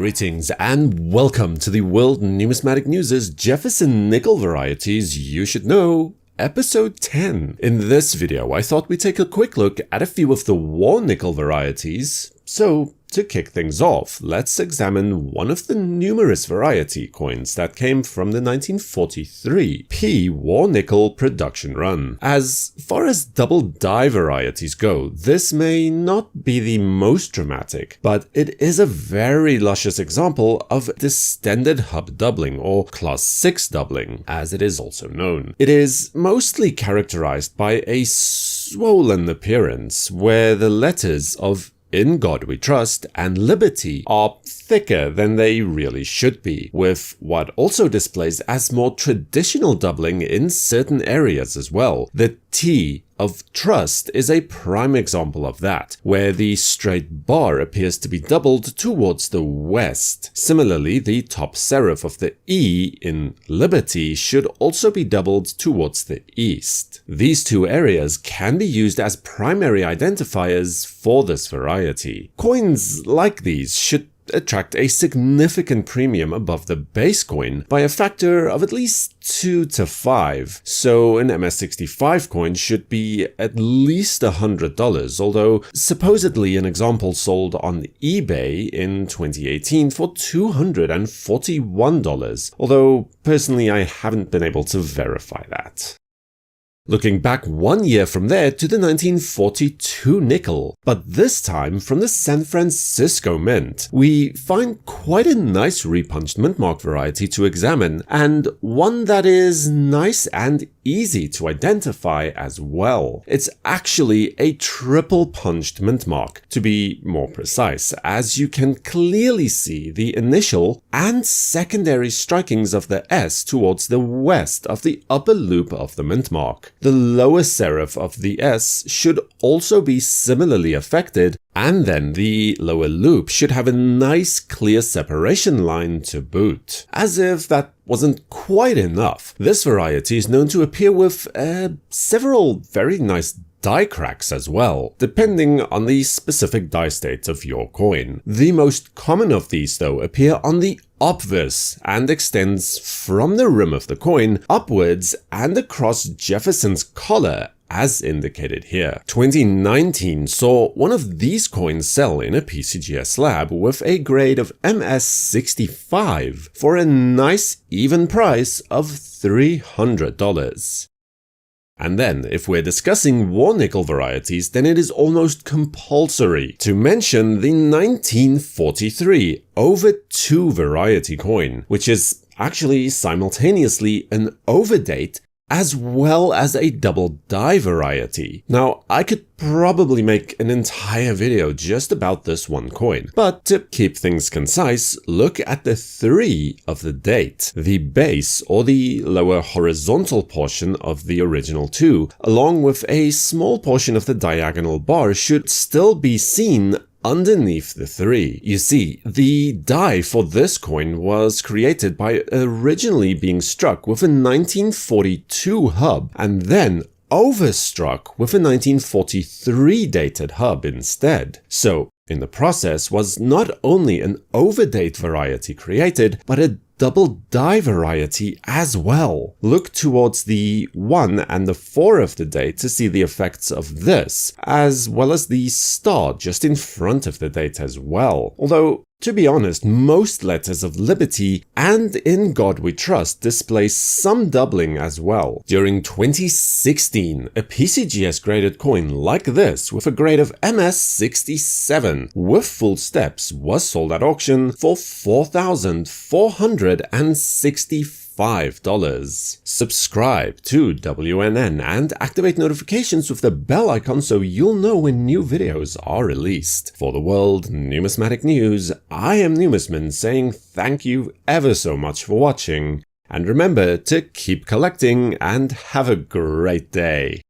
Greetings and welcome to the World Numismatic News' Jefferson Nickel Varieties You Should Know, Episode 10. In this video, I thought we'd take a quick look at a few of the war nickel varieties. So, to kick things off, let's examine one of the numerous variety coins that came from the 1943 P War Nickel production run. As far as doubled die varieties go, this may not be the most dramatic, but it is a very luscious example of distended hub doubling, or class 6 doubling, as it is also known. It is mostly characterized by a swollen appearance, where the letters of In God We Trust and Liberty are thicker than they really should be, with what also displays as more traditional doubling in certain areas as well. The T of Trust is a prime example of that, where the straight bar appears to be doubled towards the west. Similarly, the top serif of the E in Liberty should also be doubled towards the east. These two areas can be used as primary identifiers for this variety. Coins like these should attract a significant premium above the base coin by a factor of at least 2 to 5, so an MS65 coin should be at least $100, although supposedly an example sold on eBay in 2018 for $241, although personally I haven't been able to verify that. Looking back 1 year from there to the 1942 nickel, but this time from the San Francisco Mint, we find quite a nice repunched mint mark variety to examine, and one that is nice and easy to identify as well. It's actually a triple punched mint mark, to be more precise, as you can clearly see the initial and secondary strikings of the S towards the west of the upper loop of the mint mark. The lower serif of the S should also be similarly affected, and then the lower loop should have a nice clear separation line to boot. As if that wasn't quite enough, this variety is known to appear with several very nice die cracks as well, depending on the specific die state of your coin. The most common of these, though, appear on the Obverse and extends from the rim of the coin upwards and across Jefferson's collar, as indicated here. 2019 saw one of these coins sell in a PCGS lab with a grade of MS65 for a nice even price of $300. And then, if we're discussing war nickel varieties, then it is almost compulsory to mention the 1943 Over 2 variety coin, which is actually simultaneously an overdate as well as a double die variety. Now, I could probably make an entire video just about this one coin, but to keep things concise, look at the 3 of the date. The base, or the lower horizontal portion of the original 2, along with a small portion of the diagonal bar, should still be seen underneath the 3. You see, the die for this coin was created by originally being struck with a 1942 hub and then overstruck with a 1943 dated hub instead. So, in the process was not only an overdate variety created, but a double die variety as well. Look towards the 1 and the 4 of the date to see the effects of this, as well as the star just in front of the date as well. Although, to be honest, most letters of Liberty and In God We Trust display some doubling as well. During 2016, a PCGS graded coin like this with a grade of MS67 with full steps was sold at auction for $4,465. Subscribe to WNN and activate notifications with the bell icon so you'll know when new videos are released. For the World Numismatic News, I am Numisman saying thank you ever so much for watching, and remember to keep collecting and have a great day.